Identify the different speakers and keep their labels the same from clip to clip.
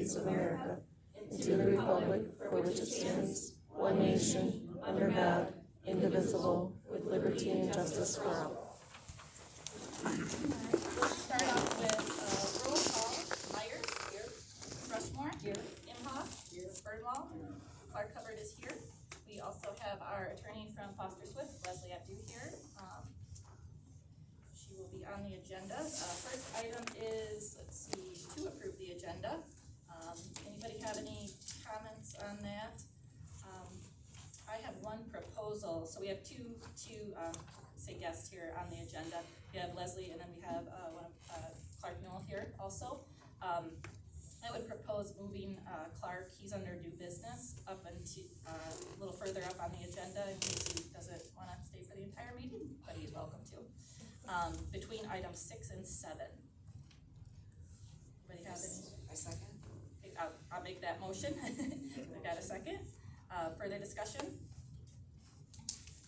Speaker 1: States of America, and to the republic for which it stands, one nation, under God, indivisible, with liberty and justice for all.
Speaker 2: We'll start off with roll call. Myers. Here. Rushmore. Here. Imhoff. Here. Birdwell. Clark Hubbard is here. We also have our attorney from Foster Swift, Leslie Abdu, here. She will be on the agenda. First item is, to approve the agenda. Anybody have any comments on that? I have one proposal. So we have two guests here on the agenda. We have Leslie, and then we have Clark Newell here also. I would propose moving Clark, he's under new business, up into a little further up on the agenda in case he doesn't want to stay for the entire meeting, but he's welcome to. Between items 6 and 7. Anybody have any?
Speaker 3: I second.
Speaker 2: I'll make that motion. We got a second. Further discussion?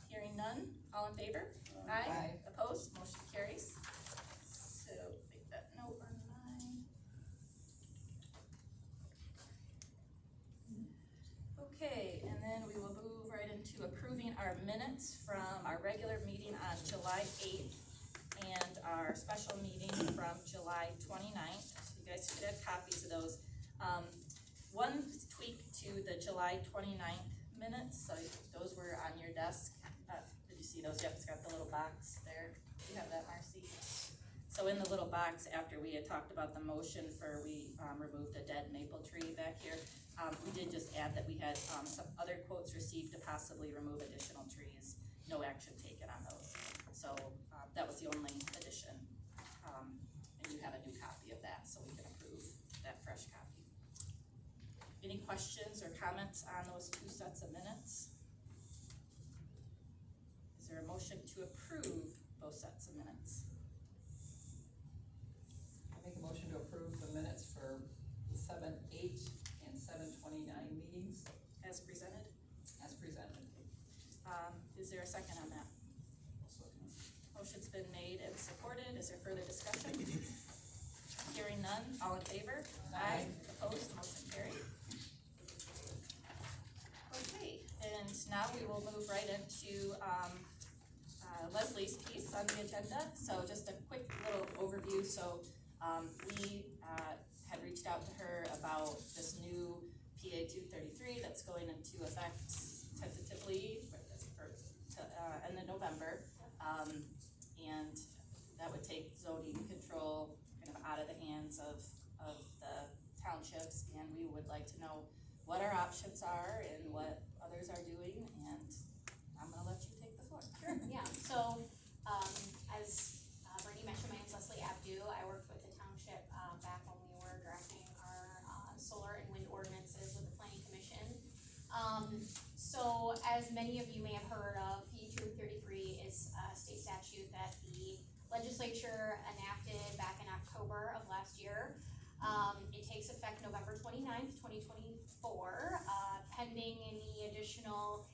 Speaker 2: Hearing none. All in favor? Aye. Opposed? Motion carries. So make that note on mine. Okay, and then we will move right into approving our minutes from our regular meeting on July 8th and our special meeting from July 29th. So you guys should have copies of those. One tweak to the July 29th minutes, so those were on your desk. Did you see those? Yep, it's got the little box there. You have that, Marcy? So in the little box, after we had talked about the motion for we removed a dead maple tree back here, we did just add that we had some other quotes received to possibly remove additional trees. No action taken on those. So that was the only addition. And you have a new copy of that, so we can approve that fresh copy. Any questions or comments on those two sets of minutes? Is there a motion to approve both sets of minutes?
Speaker 3: I make a motion to approve the minutes for 7/8 and 7/29 meetings
Speaker 2: As presented?
Speaker 3: as presented.
Speaker 2: Is there a second on that? Motion's been made and supported. Is there further discussion? Hearing none. All in favor?
Speaker 3: Aye.
Speaker 2: Opposed? Motion carried. Okay, and now we will move right into Leslie's piece on the agenda. So just a quick little overview. So we had reached out to her about this new PA233 that's going into effect tentatively in the November, and that would take zoning control kind of out of the hands of the townships, and we would like to know what our options are and what others are doing, and I'm gonna let you take the floor.
Speaker 4: Sure, yeah, so, as Brittany mentioned, my name's Leslie Abdu. I worked with the township, back when we were drafting our, solar and wind ordinances with the planning commission. So as many of you may have heard of, P233 is a state statute that the legislature enacted back in October of last year. It takes effect November 29th, 2024, pending any additional,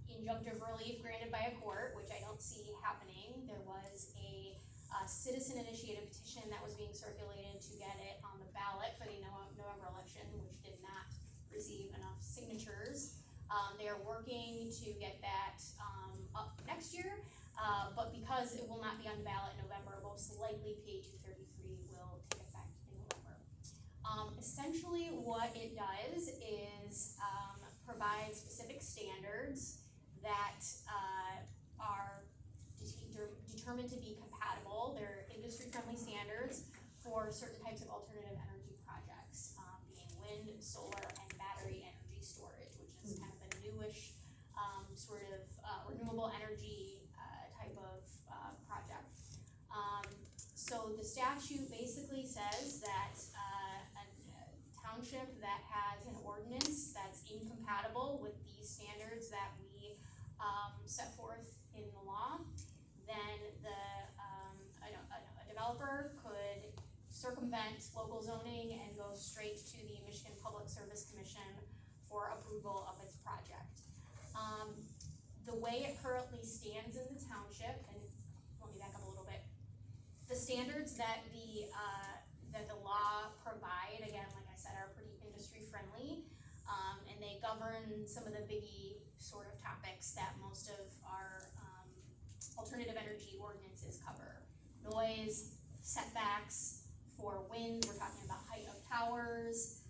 Speaker 4: injunctive relief granted by a court, which I don't see happening. There was a citizen-initiated petition that was being circulated to get it on the ballot for the November election, which did not receive enough signatures. They are working to get that up next year, but because it will not be on the ballot in November, most likely PA233 will take effect in November. Essentially what it does is provide specific standards that are determined to be compatible. They're industry-friendly standards for certain types of alternative energy projects, being wind, solar, and battery energy storage, which is kind of a newish sort of renewable energy type of project. So the statute basically says that a township that has an ordinance that's incompatible with the standards that we set forth in the law, then a developer could circumvent local zoning and go straight to the Michigan Public Service Commission for approval of its project. The way it currently stands in the township, and let me back up a little bit, the standards that the law provide, again, like I I said, are pretty industry friendly. And they govern some of the biggie sort of topics that most of our alternative energy ordinances cover. Noise, setbacks for wind, we're talking about height of towers,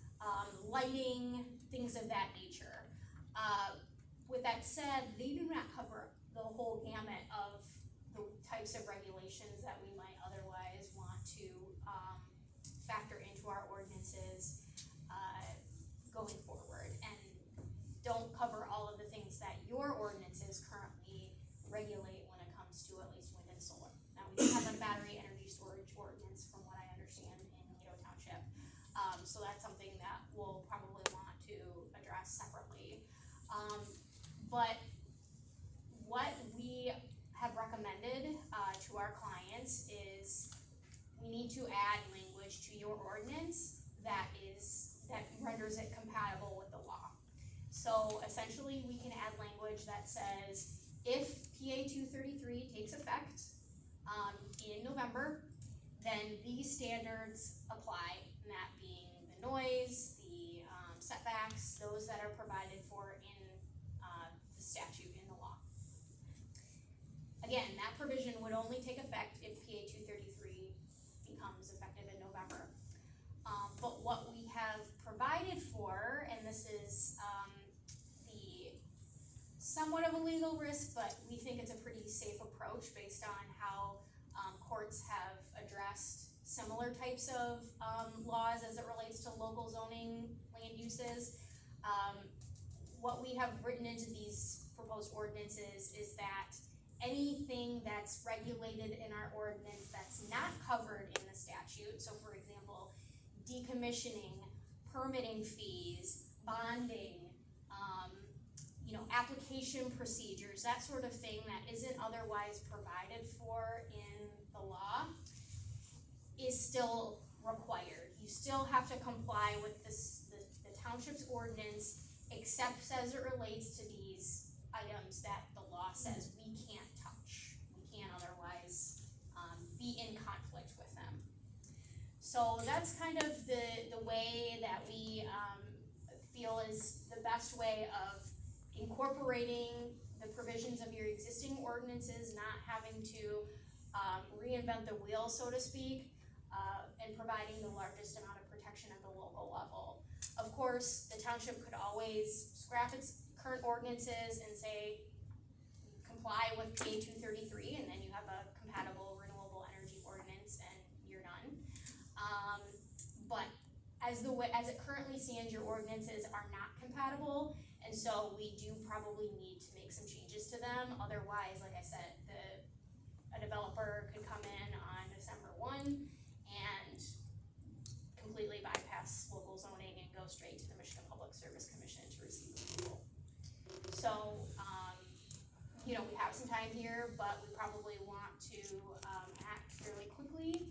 Speaker 4: lighting, things of that nature. With that said, they do not cover the whole gamut of the types of regulations that we might otherwise want to factor into our ordinances going forward, and don't cover all of the things that your ordinances currently regulate when it comes to at least wind and solar. Now, we do have a battery energy storage ordinance, from what I understand, in Cato Township. So that's something that we'll probably want to address separately. But what we have recommended to our clients is we need to add language to your ordinance that renders it compatible with the law. So essentially, we can add language that says, if PA 233 takes effect in November, then these standards apply, and that being the noise, the setbacks, those that are provided for in the statute, in the law. Again, that provision would only take effect if PA 233 becomes effective in November. But what we have provided for, and this is the somewhat of a legal risk, but we think it's a pretty safe approach based on how courts have addressed similar types of laws as it relates to local zoning land uses. What we have written into these proposed ordinances is that anything that's regulated in our ordinance that's not covered in the statute, so for example, decommissioning, permitting fees, bonding, application procedures, that sort of thing that isn't otherwise provided for in the law, is still required. You still have to comply with the township's ordinance, except as it relates to these items that the law says we can't touch. We can't otherwise be in conflict with them. So that's kind of the way that we feel is the best way of incorporating the provisions of your existing ordinances, not having to reinvent the wheel, so to speak, and providing the largest amount of protection at the local level. Of course, the township could always scrap its current ordinances and say, comply with PA 233, and then you have a compatible renewable energy ordinance and you're done. But as it currently stands, your ordinances are not compatible, and so we do probably need to make some changes to them. Otherwise, like I said, a developer could come in on December 1 and completely bypass local zoning and go straight to the Michigan Public Service Commission to receive approval. So, we have some time here, but we probably want to act fairly quickly.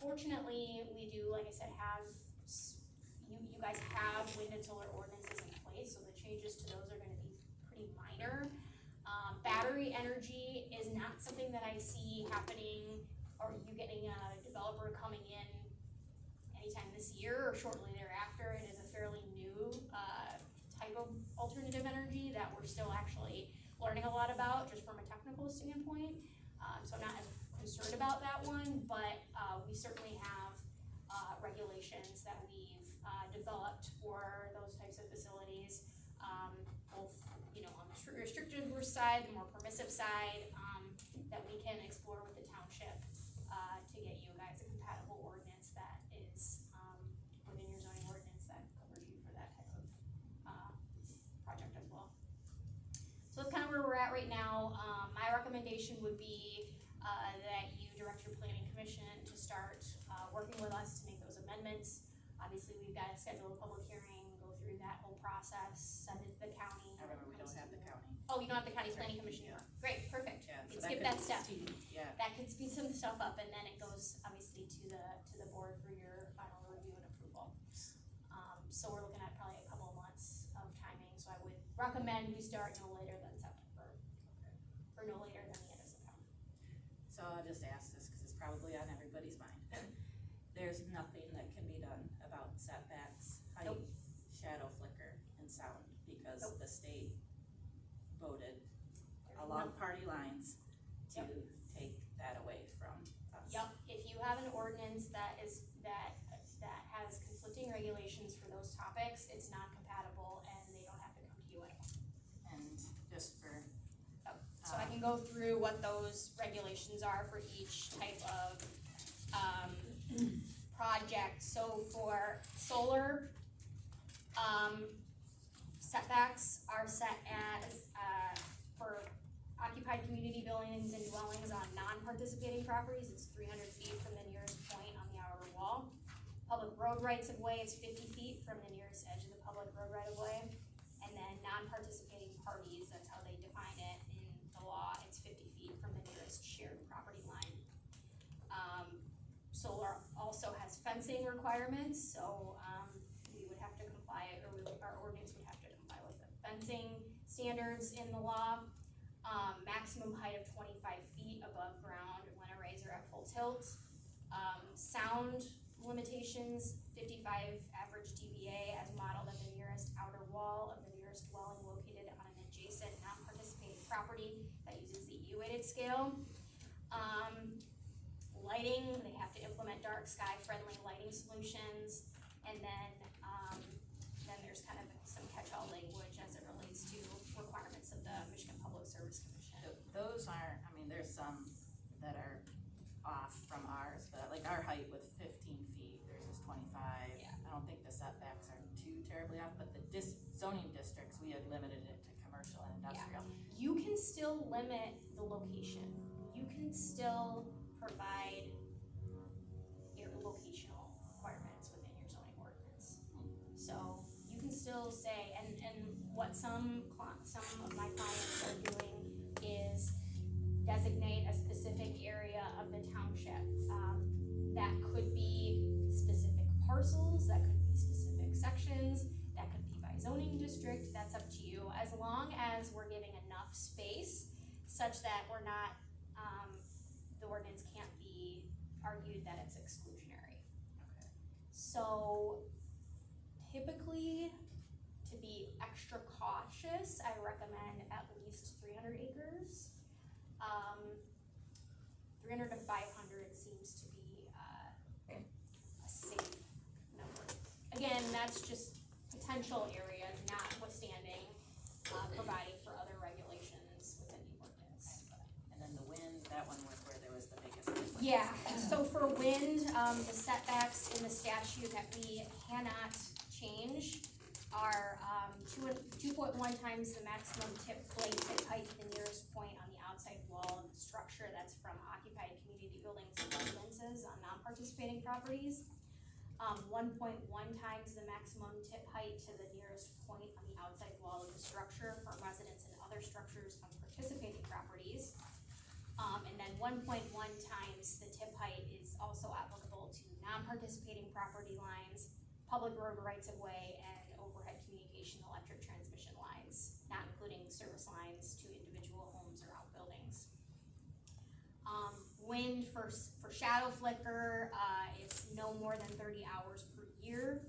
Speaker 4: Fortunately, we do, like I said, have you guys have wind and solar ordinances in place, so the changes to those are going to be pretty minor. Battery energy is not something that I see happening, or you getting a developer coming in anytime this year or shortly thereafter. It is a fairly new type of alternative energy that we're still actually learning a lot about, just from a technical standpoint. So I'm not as concerned about that one, but we certainly have regulations that we've developed for those types of facilities, both on the restricted side, the more permissive side, that we can explore with the township to get you guys a compatible ordinance that is within your zoning ordinance that covers you for that type of project as well. So that's kind of where we're at right now. My recommendation would be that you direct your planning commission to start working with us to make those amendments. Obviously, we've got to schedule a public hearing, go through that whole process, send it to the county.
Speaker 2: However, we don't have the county.
Speaker 4: Oh, you don't have the county planning commission anymore. Great, perfect.
Speaker 2: Yeah,
Speaker 4: You
Speaker 2: so
Speaker 4: can skip
Speaker 2: could
Speaker 4: that step.
Speaker 2: Yeah.
Speaker 4: That could speed some stuff up, and then it goes obviously to the board for your final review and approval. So we're looking at probably a couple of months of timing. So I would recommend we start no later than September, or no later than the end of September.
Speaker 2: So I'll just ask this because it's probably on everybody's mind. There's nothing that can be done about setbacks shadow flicker and sound, because the state voted along party lines to take that away from us.
Speaker 4: Yep, if you have an ordinance that has conflicting regulations for those topics, it's not compatible and they don't have to come to you at all.
Speaker 2: And just for,
Speaker 4: So I can go through what those regulations are for each type of, project. So for solar, setbacks are set as, for occupied community buildings and dwellings on non-participating properties, it's 300 feet from the nearest point on the outer wall. Public road rights of way is 50 feet from the nearest edge of the public road right of way. And then non-participating parties, that's how they define it in the law, it's 50 feet from the nearest shared property line. Solar also has fencing requirements, so, we would have to comply, or our ordinance would have to comply with the fencing standards in the law. Maximum height of 25 feet above ground when arrays are at full tilt. Sound limitations, 55 average dBA as modeled at the nearest outer wall of the nearest dwelling located on an adjacent non-participating property that uses the E-weighted scale. Lighting, they have to implement dark sky friendly lighting solutions. And then there's kind of some catch-all language as it relates to requirements of the Michigan Public Service Commission.
Speaker 2: those aren't, I mean, there's some that are off from ours, but like our height was 15 feet, theirs is 25.
Speaker 4: Yeah.
Speaker 2: I don't think the setbacks are too terribly off, but the zoning districts, we had limited it to commercial and industrial.
Speaker 4: You can still limit the location. You can still provide your locational requirements within your zoning ordinance. So you can still say, and what some of my clients are doing is designate a specific area of the township. That could be specific parcels, that could be specific sections, that could be by zoning district, that's up to you. As long as we're giving enough space such that we're not, the ordinance can't be argued that it's exclusionary.
Speaker 2: Okay.
Speaker 4: So typically, to be extra cautious, I recommend at least 300 acres. 300 to 500 seems to be a safe number. Again, that's just potential areas, notwithstanding providing for other regulations within the ordinance.
Speaker 2: And then the wind, that one was where there was the biggest difference.
Speaker 4: Yeah, so for wind, the setbacks in the statute that we cannot change are 2.1 times the maximum blade tip height to the nearest point on the outside wall of the structure that's from occupied community buildings and residences on non-participating properties. 1.1 times the maximum tip height to the nearest point on the outside wall of the structure for residents and other structures on participating properties. And then 1.1 times the tip height is also applicable to non-participating property lines, public road rights of way, and overhead communication electric transmission lines, not including service lines to individual homes or outbuildings. Wind for shadow flicker is no more than 30 hours per year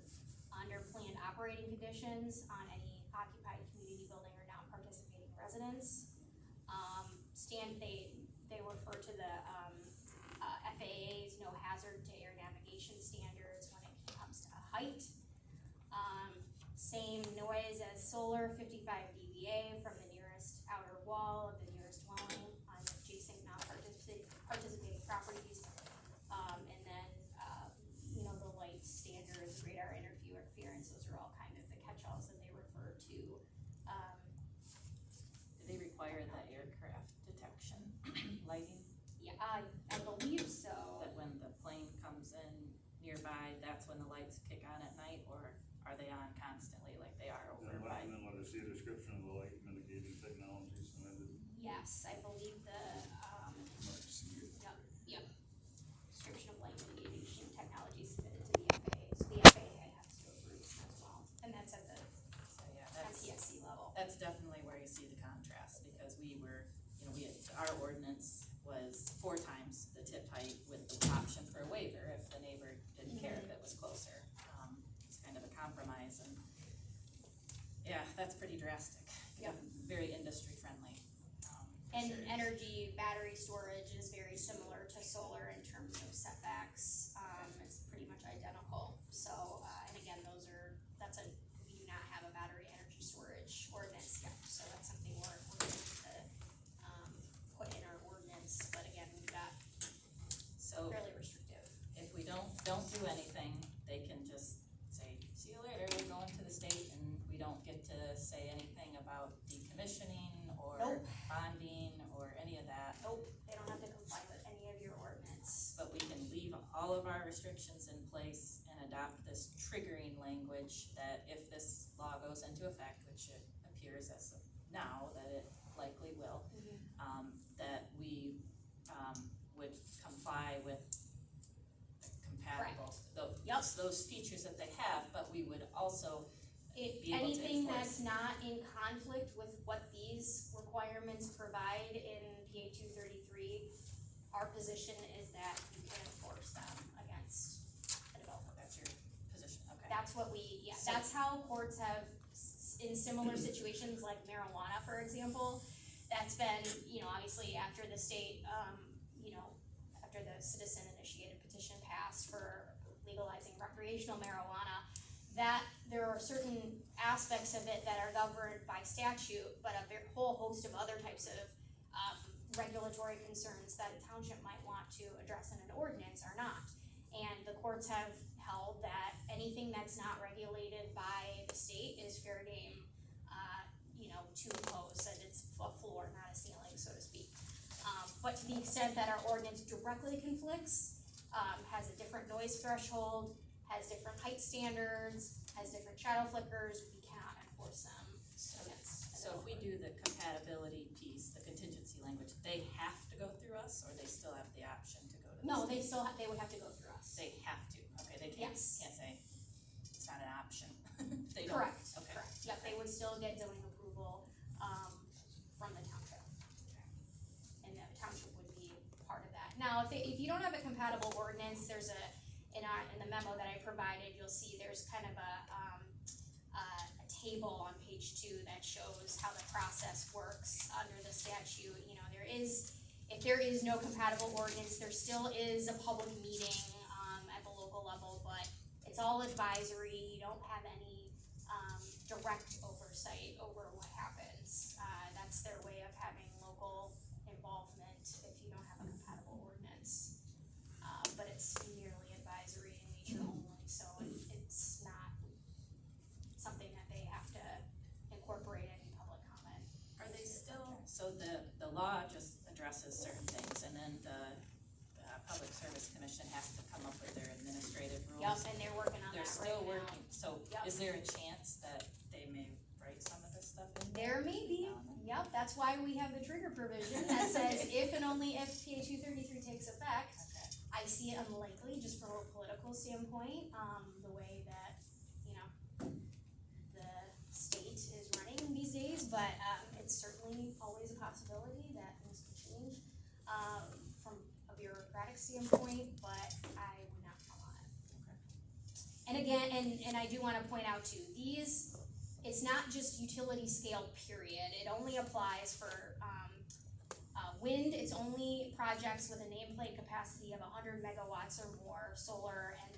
Speaker 4: under planned operating conditions on any occupied community building or non-participating residence. They refer to the FAA's no hazard to air navigation standards when it comes to height. Same noise as solar, 55 dBA from the nearest outer wall of the nearest dwelling on adjacent non-participating properties. And then, the light standards, radar interference, those are all kind of the catch-alls that they refer to.
Speaker 2: Do they require the aircraft detection lighting?
Speaker 4: Yeah, I believe so.
Speaker 2: That when the plane comes in nearby, that's when the lights kick on at night, or are they on constantly like they are over by?
Speaker 5: And then let us see a description of the light mitigating technology submitted.
Speaker 4: Yes, I believe yep. Description of light mitigation technology submitted to the FAA. So the FAA has to approve as well, and that's at the
Speaker 2: So yeah, that's
Speaker 4: MPSC level.
Speaker 2: that's definitely where you see the contrast, because we were, our ordinance was 4 times the tip height with the option for a waiver if the neighbor didn't care if it was closer. It's kind of a compromise, and pretty drastic.
Speaker 4: Yep.
Speaker 2: Very industry friendly. For
Speaker 4: And
Speaker 2: sure.
Speaker 4: energy battery storage is very similar to solar in terms of setbacks, it's pretty much identical. So, and again, we do not have a battery energy storage ordinance yet, so that's something we're going to, put in our ordinance, but again, we've got
Speaker 2: So
Speaker 4: fairly restrictive.
Speaker 2: if we don't do anything, they can just say, see you later, we're going to the state, and we don't get to say anything about decommissioning or
Speaker 4: Nope.
Speaker 2: bonding or any of that.
Speaker 4: Nope, they don't have to comply with any of your ordinance.
Speaker 2: But we can leave all of our restrictions in place and adopt this triggering language that if this law goes into effect, which it appears as of now that it likely will, that we, would comply with the compatible,
Speaker 4: Yep.
Speaker 2: those features that they have, but we would also
Speaker 4: If
Speaker 2: be able to
Speaker 4: anything
Speaker 2: enforce.
Speaker 4: that's not in conflict with what these requirements provide in PA 233, our position is that you can enforce them against a developer.
Speaker 2: That's your position, okay.
Speaker 4: That's what
Speaker 2: So-
Speaker 4: that's how courts have, in similar situations like marijuana, for example, that's been, obviously after the state, after the citizen initiated petition passed for legalizing recreational marijuana, that there are certain aspects of it that are governed by statute, but a whole host of other types of regulatory concerns that a township might want to address in an ordinance are not. And the courts have held that anything that's not regulated by the state is fair game, to impose, and it's a floor, not a ceiling, so to speak. But to the extent that our ordinance directly conflicts, has a different noise threshold, has different height standards, has different shadow flickers, we cannot enforce them against a
Speaker 2: So if we
Speaker 4: developer.
Speaker 2: do the compatibility piece, the contingency language, they have to go through us, or they still have the option to go to the
Speaker 4: No,
Speaker 2: state?
Speaker 4: they would have to go through us.
Speaker 2: They have to, okay, they can't
Speaker 4: Yes.
Speaker 2: say, it's not an option. They don't.
Speaker 4: Correct,
Speaker 2: Okay.
Speaker 4: correct, yep, they would still get zoning approval, from the township. And the township would be part of that. Now, if you don't have a compatible ordinance, there's in the memo that I provided, you'll see there's kind of a table on page 2 that shows how the process works under the statute. If there is no compatible ordinance, there still is a public meeting, at the local level, but it's all advisory, you don't have any, direct oversight over what happens. That's their way of having local involvement if you don't have a compatible ordinance. But it's merely advisory in nature only, so it's not something that they have to incorporate any public comment.
Speaker 2: Are they still, so the law just addresses certain things, and then the Public Service Commission has to come up with their administrative rules?
Speaker 4: Yep, and they're working on
Speaker 2: They're
Speaker 4: that
Speaker 2: still
Speaker 4: right now.
Speaker 2: working, so
Speaker 4: Yep.
Speaker 2: is there a chance that they may write some of this stuff in?
Speaker 4: There may be, yep, that's why we have the trigger provision that says if and only if PA 233 takes effect.
Speaker 2: Okay.
Speaker 4: I see it unlikely, just from a political standpoint, the way that, the state is running these days, but, it's certainly always a possibility that things could change, from a bureaucratic standpoint, but I would not count on it. And again, and I do wanna point out too, it's not just utility scale, period, it only applies for, wind, it's only projects with a nameplate capacity of 100 megawatts or more, solar and,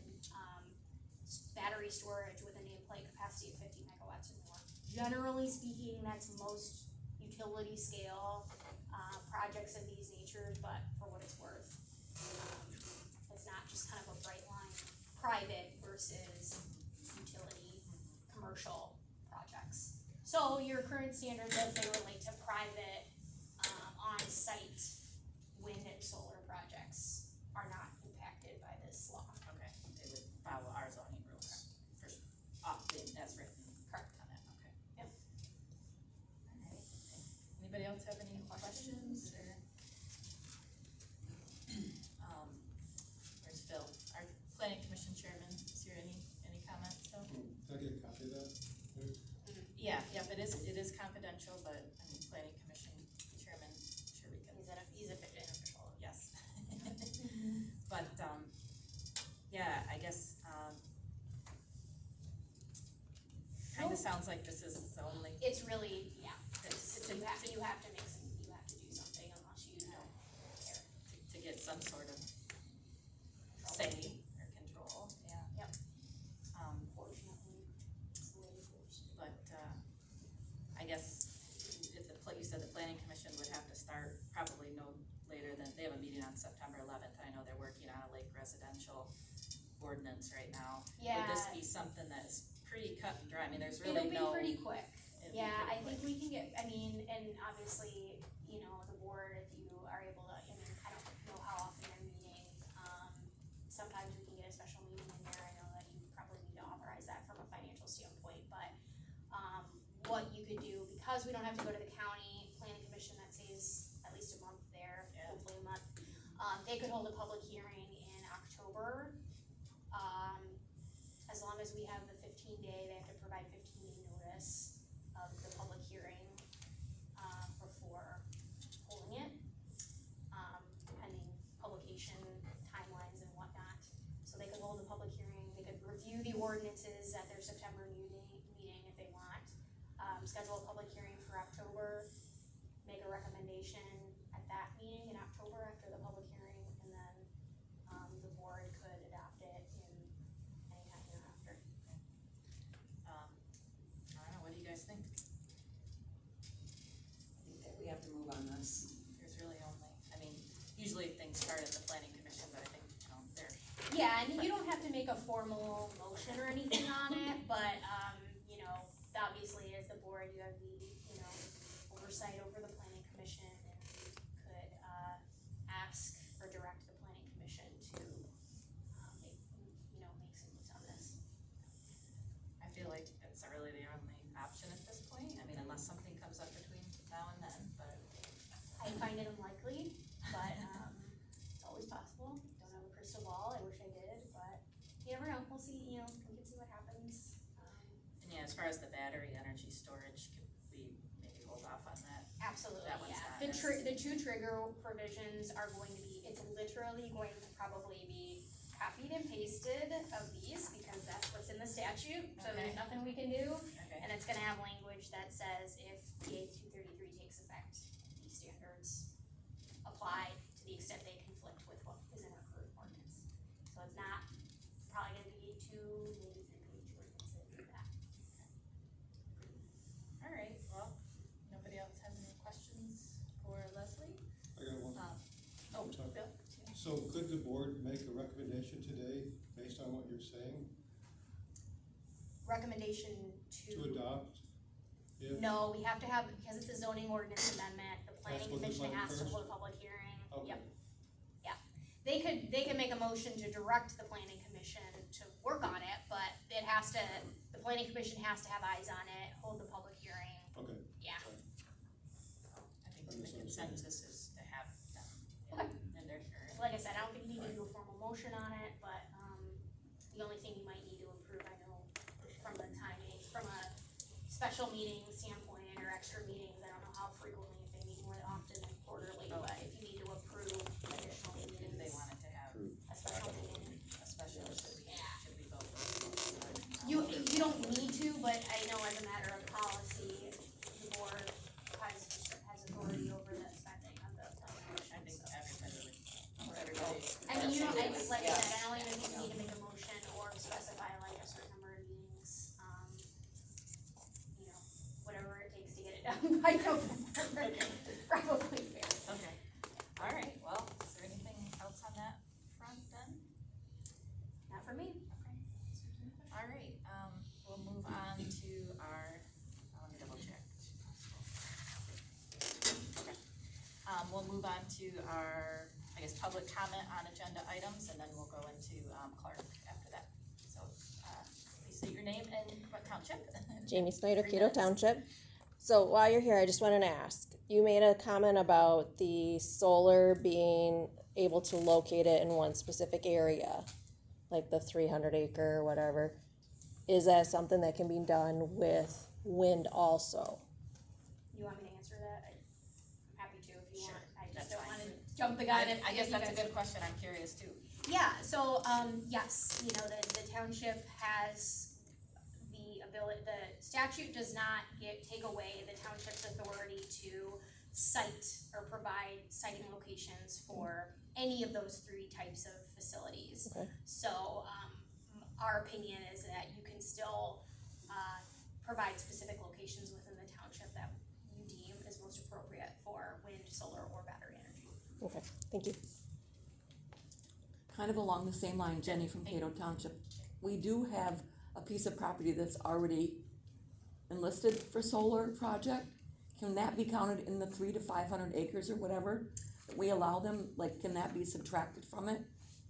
Speaker 4: battery storage with a nameplate capacity of 50 megawatts or more. Generally speaking, that's most utility scale, projects of these natures, but for what it's worth, it's not just kind of a bright line, private versus utility, commercial projects. So your current standards as they relate to private, on-site wind and solar projects are not impacted by this law.
Speaker 2: Okay, they would follow our zoning rules, for sure, as written.
Speaker 4: Correct.
Speaker 2: On that, okay.
Speaker 4: Yep.
Speaker 2: Alright, anybody else have any questions, or? Where's Phil, our planning commission chairman, is there any comments, Phil?
Speaker 6: Can I get a copy of that?
Speaker 2: Yeah, it is confidential, but, planning commission chairman, sure we can.
Speaker 4: He's an official.
Speaker 2: Yes. But, yeah, I guess, kinda sounds like this is the only.
Speaker 4: It's really, yeah,
Speaker 2: It's
Speaker 4: you have to do something unless you don't care.
Speaker 2: to get some sort of say or control, yeah.
Speaker 4: Yep.
Speaker 2: Unfortunately, it's the way it goes. But, I guess if you said the planning commission would have to start probably no later than, they have a meeting on September 11th. I know they're working on a lake residential ordinance right now.
Speaker 4: Yeah.
Speaker 2: Would this be something that's pretty cut and dry? I mean, there's
Speaker 4: It'll
Speaker 2: really
Speaker 4: be
Speaker 2: no.
Speaker 4: pretty quick.
Speaker 2: it'd be
Speaker 4: Yeah,
Speaker 2: pretty
Speaker 4: I think
Speaker 2: quick.
Speaker 4: we can get, I mean, and obviously, you know, the board, if you are able to, I mean, I don't know how often they're meeting. Sometimes we can get a special meeting in there. I know that you probably need to authorize that from a financial standpoint, but, what you could do, because we don't have to go to the county planning commission, that saves at least a month there,
Speaker 2: Yeah.
Speaker 4: hopefully a month. They could hold a public hearing in October. As long as we have the 15-day, they have to provide 15-day notice of the public hearing, before holding it, pending publication timelines and whatnot. So they could hold a public hearing, they could review the ordinances at their September meeting if they want. Schedule a public hearing for October, make a recommendation at that meeting in October after the public hearing, and then, the board could adopt it in any time thereafter.
Speaker 2: I don't know, what do you guys think?
Speaker 3: I think that we have to move on this.
Speaker 2: There's really only, I mean, usually things start at the planning commission, but I think, they're,
Speaker 4: Yeah, and you don't have to make a formal motion or anything on it, but, you know, obviously as the board, you have the, you know, oversight over the planning commission, and you could, ask or direct the planning commission to, make some moves on this.
Speaker 2: I feel like it's really the only option at this point. I mean, unless something comes up between now and then, but.
Speaker 4: I find it unlikely, but, it's always possible. Don't have a crystal ball, I wish I did, but you never know, we'll see, you know, we can see what happens.
Speaker 2: And yeah, as far as the battery energy storage, could we maybe hold off on that?
Speaker 4: Absolutely,
Speaker 2: That one's
Speaker 4: yeah.
Speaker 2: not
Speaker 4: The two trigger provisions are going to be, it's literally going to probably be copied and pasted of these, because that's what's in the statute, so there's
Speaker 2: Okay.
Speaker 4: nothing we can do.
Speaker 2: Okay,
Speaker 4: And it's gonna have language that says if PA 233 takes effect, these standards apply to the extent they conflict with what is in our current ordinance. So it's not probably gonna be 2, maybe 3-page ordinances like that.
Speaker 2: all right, well, nobody else has any questions for Leslie?
Speaker 6: I got one.
Speaker 2: Oh,
Speaker 6: I'm sorry.
Speaker 2: Bill?
Speaker 6: So could the board make a recommendation today based on what you're saying
Speaker 4: Recommendation
Speaker 6: to adopt? If,
Speaker 4: No, we have to have, because it's a zoning ordinance amendment, the planning
Speaker 6: That's what the
Speaker 4: commission
Speaker 6: plan
Speaker 4: has to
Speaker 6: first?
Speaker 4: hold a public hearing.
Speaker 6: Okay.
Speaker 4: Yep. Yeah, they could make a motion to direct the planning commission to work on it, but it has to, the planning commission has to have eyes on it, hold the public hearing,
Speaker 6: okay,
Speaker 4: yeah.
Speaker 2: I think the consensus is to have them
Speaker 4: Okay.
Speaker 2: in their hearing.
Speaker 4: Like I said, I don't think you need to do a formal motion on it, but, the only thing you might need to improve, I know, from the timing, from a special meeting standpoint or extra meetings, I don't know how frequently, if they meet more often than quarterly, but if you need to approve additional
Speaker 2: If
Speaker 4: meetings,
Speaker 2: they wanted to have
Speaker 4: a special meeting.
Speaker 2: a special, should we
Speaker 4: Yeah.
Speaker 2: vote?
Speaker 4: You don't need to, but I know as a matter of policy, the board has authority over the spending of the planning
Speaker 2: I think
Speaker 4: commission, so.
Speaker 2: everybody.
Speaker 4: I mean, you don't, like I
Speaker 3: Yeah.
Speaker 4: said, I don't even think you need to make a motion or specify like a certain number of meetings, you know, whatever it takes to get it done by November, is probably fair.
Speaker 2: Okay, all right, well, is there anything else on that front then?
Speaker 4: Not for me.
Speaker 2: All right, we'll move on to our, let me double check. Okay. We'll move on to our, I guess, public comment on agenda items, and then we'll go into, Clark after that. So, please state your name and what township?
Speaker 1: Jamie Snyder,
Speaker 2: 3
Speaker 1: Cato
Speaker 2: minutes.
Speaker 1: Township. So while you're here, I just wanted to ask, you made a comment about the solar being able to locate it in one specific area, like the 300 acre or whatever. Is that something that can be done with wind also?
Speaker 4: You want me to answer that? I'm happy to if you
Speaker 2: Sure,
Speaker 4: want. I
Speaker 2: that's
Speaker 4: just don't
Speaker 2: fine.
Speaker 4: wanna jump the gun if
Speaker 2: I guess
Speaker 4: you
Speaker 2: that's a
Speaker 4: guys-
Speaker 2: good question, I'm curious too.
Speaker 4: Yeah, so, yes, you know, the township has the the statute does not take away the township's authority to site or provide siting locations for any of those three types of facilities.
Speaker 1: Okay.
Speaker 4: So, our opinion is that you can still, provide specific locations within the township that you deem is most appropriate for wind, solar, or battery energy.
Speaker 1: Okay, thank you.
Speaker 7: Kind of along the same line, Jenny from Cato Township. We do have a piece of property that's already enlisted for solar project. Can that be counted in the 300 to 500 acres or whatever that we allow them? Like, can that be subtracted from it?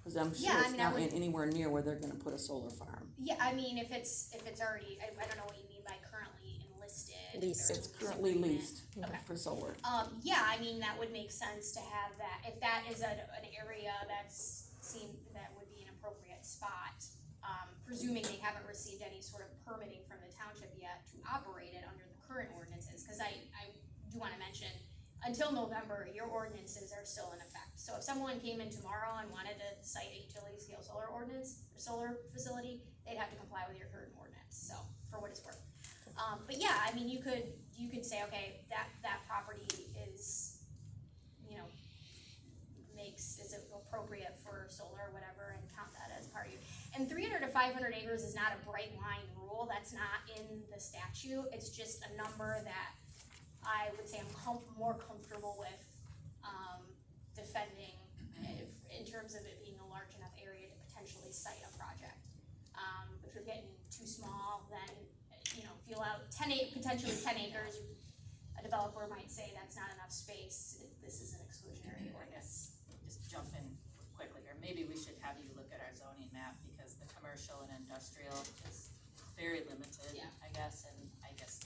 Speaker 7: Cause I'm sure
Speaker 4: Yeah, I
Speaker 7: it's
Speaker 4: mean, I
Speaker 7: not
Speaker 4: would-
Speaker 7: anywhere near where they're gonna put a solar farm.
Speaker 4: Yeah, I mean, if it's already, I don't know what you mean by currently enlisted. if
Speaker 1: Leased.
Speaker 4: there's a
Speaker 7: It's
Speaker 4: lease
Speaker 7: currently
Speaker 4: agreement.
Speaker 7: leased
Speaker 4: Okay.
Speaker 7: for solar.
Speaker 4: Yeah, I mean, that would make sense to have that, if that is an area that would be an appropriate spot. Presuming they haven't received any sort of permitting from the township yet to operate it under the current ordinances, cause I do wanna mention, until November, your ordinances are still in effect. So if someone came in tomorrow and wanted to cite a utility scale solar ordinance, or solar facility, they'd have to comply with your current ordinance, so, for what it's worth. But yeah, I mean, you could say, okay, that property is, you know, is it appropriate for solar or whatever, and count that as part of you. And 300 to 500 acres is not a bright line rule, that's not in the statute, it's just a number that I would say I'm more comfortable with, defending in terms of it being a large enough area to potentially site a project. If you're getting too small, then, you know, if you allow potentially 10 acres, a developer might say that's not enough space, this is an exclusionary
Speaker 2: I
Speaker 4: ordinance.
Speaker 2: guess, just jump in quickly, or maybe we should have you look at our zoning map, because the commercial and industrial is very limited,
Speaker 4: Yeah.
Speaker 2: I guess, and I guess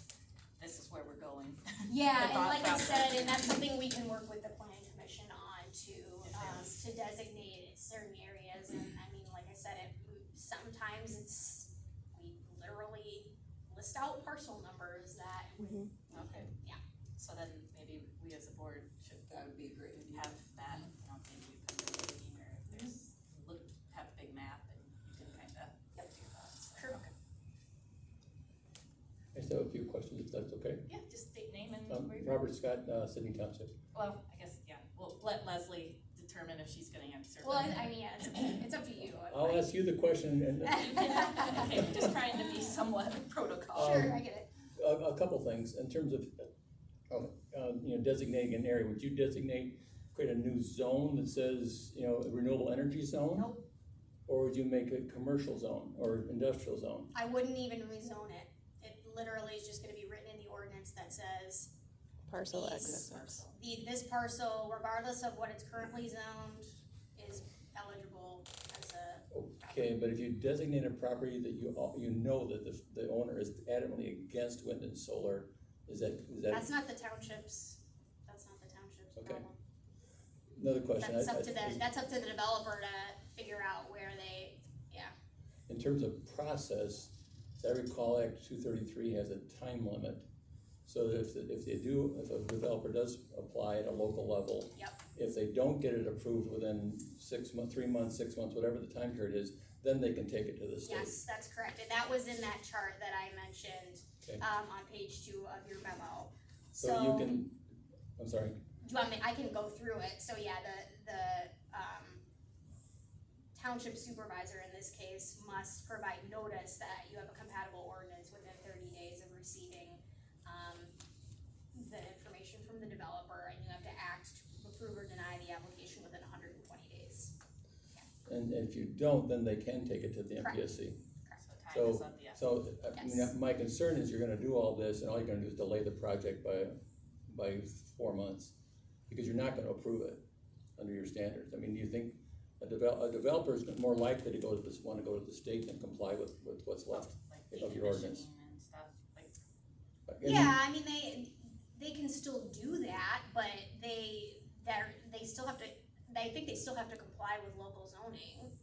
Speaker 2: this is where we're going.
Speaker 4: Yeah,
Speaker 2: The
Speaker 4: and
Speaker 2: thought
Speaker 4: like I
Speaker 2: process.
Speaker 4: said, and that's something we can work with the planning commission on
Speaker 2: Yes.
Speaker 4: to designate certain areas, and I mean, like I said, sometimes we literally list out parcel numbers that
Speaker 2: Okay.
Speaker 4: Yeah.
Speaker 2: So then maybe we as a board should
Speaker 3: That would be great.
Speaker 2: have that, you know, maybe we put it in the meeting, or if there's, have a big map and you can kinda get your thoughts.
Speaker 4: Sure.
Speaker 2: Okay.
Speaker 8: I just have a few questions, if that's okay.
Speaker 2: Yeah, just state name and where you're from.
Speaker 8: Robert Scott, Sydney Township.
Speaker 2: Well, I guess, yeah, we'll let Leslie determine if she's gonna answer.
Speaker 4: Well,
Speaker 2: but-
Speaker 4: I mean, yeah, it's up to you.
Speaker 8: I'll ask you the question, and
Speaker 2: Okay, I'm just trying to be somewhat protocol.
Speaker 4: Sure, I get it.
Speaker 8: a couple things, in terms of, you know, designating an area, would you create a new zone that says, you know, a renewable energy zone?
Speaker 4: Nope.
Speaker 8: Or would you make a commercial zone or industrial zone?
Speaker 4: I wouldn't even rezone it. It literally is just gonna be written in the ordinance that says
Speaker 1: Parcel
Speaker 4: These-
Speaker 1: X.
Speaker 4: this parcel, regardless of what it's currently zoned, is eligible as a,
Speaker 8: Okay, but if you designate a property that you know that the owner is adamantly against wind and solar, is that?
Speaker 4: that's not the township's
Speaker 8: Okay.
Speaker 4: problem.
Speaker 8: Another question.
Speaker 4: That's up to the developer to figure out where they,
Speaker 8: In terms of process, as I recall, Act 233 has a time limit. So that if a developer does apply at a local level.
Speaker 4: Yep.
Speaker 8: If they don't get it approved within 3 months, 6 months, whatever the time period is, then they can take it to the state.
Speaker 4: yes, that's correct, and that was in that chart that I mentioned,
Speaker 8: Okay.
Speaker 4: on page 2 of your memo.
Speaker 8: So you can, I'm sorry,
Speaker 4: Do you want me, I can go through it, so yeah, the township supervisor in this case must provide notice that you have a compatible ordinance within 30 days of receiving, the information from the developer, and you have to act to approve or deny the application within 120 days.
Speaker 8: and if you don't, then they can take it to the
Speaker 4: Correct.
Speaker 8: MPSC.
Speaker 2: So time is of the essence.
Speaker 8: So, I mean,
Speaker 4: Yes.
Speaker 8: my concern is you're gonna do all this, and all you're gonna do is delay the project by 4 months, because you're not gonna approve it under your standards. I mean, do you think a developer is more likely to wanna go to the state and comply with what's left?
Speaker 2: Like
Speaker 8: of your ordinance.
Speaker 2: decommissioning and stuff, like,
Speaker 8: And-
Speaker 4: Yeah, I mean, they can still do that, but they still have to, I think they still have to comply with local zoning.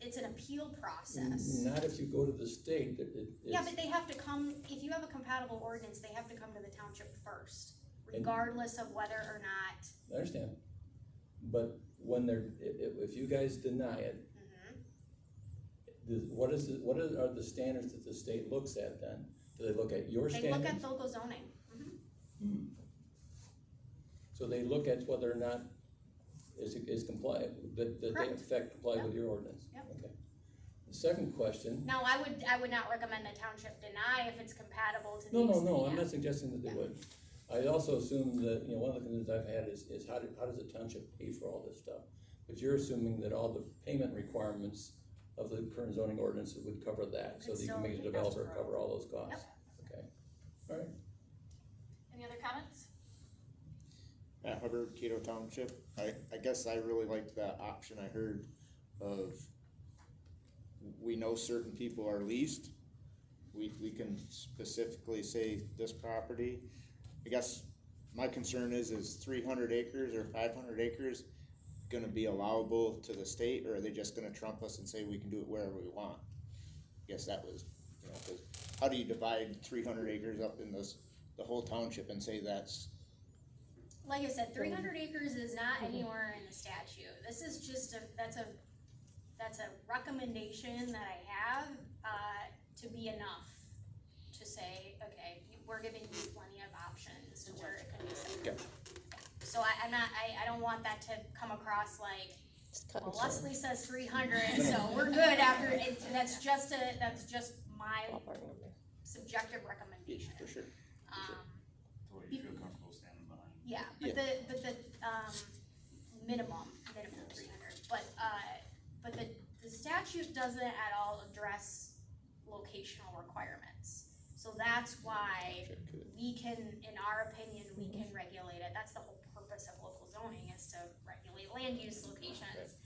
Speaker 4: It's an appeal process.
Speaker 8: Not if you go to the state,
Speaker 4: Yeah,
Speaker 8: it's,
Speaker 4: but they have to come, if you have a compatible ordinance, they have to come to the township first, regardless of whether or not.
Speaker 8: I understand. But when if you guys deny it,
Speaker 4: Mhm.
Speaker 8: what are the standards that the state looks at then? Do they look at your
Speaker 4: They
Speaker 8: standards?
Speaker 4: look at local zoning.
Speaker 8: Hmm. So they look at whether or not is compliant, that they in
Speaker 4: Correct.
Speaker 8: fact comply
Speaker 4: Yep.
Speaker 8: with your ordinance?
Speaker 4: Yep.
Speaker 8: Okay. The second question,
Speaker 4: Now, I would not recommend the township deny if it's compatible to the
Speaker 8: no,
Speaker 4: extent.
Speaker 8: I'm
Speaker 4: yeah.
Speaker 8: not suggesting that they
Speaker 4: Yeah.
Speaker 8: would. I also assume that, one of the concerns I've had is how does the township pay for all this stuff? But you're assuming that all the payment requirements of the current zoning ordinance would cover that, so that you can make the developer cover all those costs. Okay, all right.
Speaker 2: Any other comments?
Speaker 9: Matt Hubbard, Cato Township. I guess I really liked that option I heard of, we know certain people are leased. We can specifically say this property. I guess my concern is 300 acres or 500 acres gonna be allowable to the state, or are they just gonna trump us and say we can do it wherever we want? I guess that was, 'cause how do you divide 300 acres up in the whole township and say that's,
Speaker 4: Like I said, 300 acres is not anywhere in the statute. This is just that's a recommendation that I have, to be enough to say, okay, we're giving you plenty of options to where it can be set.
Speaker 9: okay.
Speaker 4: So I don't want that to come across like,
Speaker 1: Just cut
Speaker 4: well,
Speaker 1: and sew.
Speaker 4: Leslie says 300, so we're good after, that's just my
Speaker 1: Ballpark number.
Speaker 4: subjective recommendation.
Speaker 9: For sure.
Speaker 5: The way you feel comfortable standing behind.
Speaker 4: Yeah, but the minimum 300, but the statute doesn't at all address locational requirements. So that's why we can, in our opinion, we can regulate it. That's the whole purpose of local zoning, is to regulate land use locations.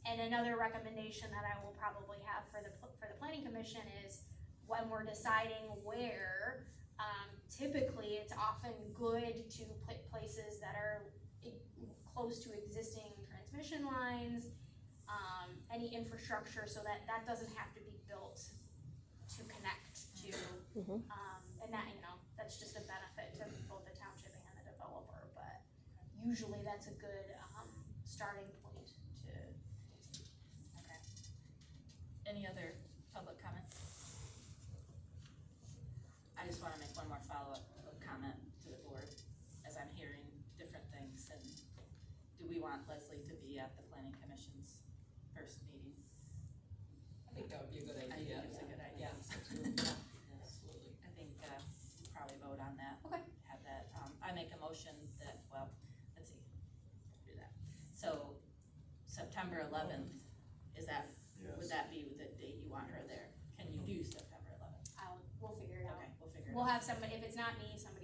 Speaker 4: And another recommendation that I will probably have for the planning commission is, when we're deciding where, typically it's often good to put places that are close to existing transmission lines, any infrastructure, so that doesn't have to be built to connect to, and that, that's just a benefit to both the township and the developer, but usually that's a good, starting point to.
Speaker 2: Okay. Any other public comments? I just wanna make one more follow-up comment to the board, as I'm hearing different things, and do we want Leslie to be at the planning commission's first meeting?
Speaker 3: I think that would be a good
Speaker 2: I think
Speaker 3: idea.
Speaker 2: it's a good idea.
Speaker 3: Absolutely.
Speaker 2: I think, probably vote on that.
Speaker 4: Okay.
Speaker 2: Have that, I make a motion that, well, let's see, do that. So, September 11th, would that be the date you want her there? Can you do September 11th?
Speaker 4: We'll figure it out.
Speaker 2: Okay, we'll figure it out.
Speaker 4: We'll have somebody, if it's not me, somebody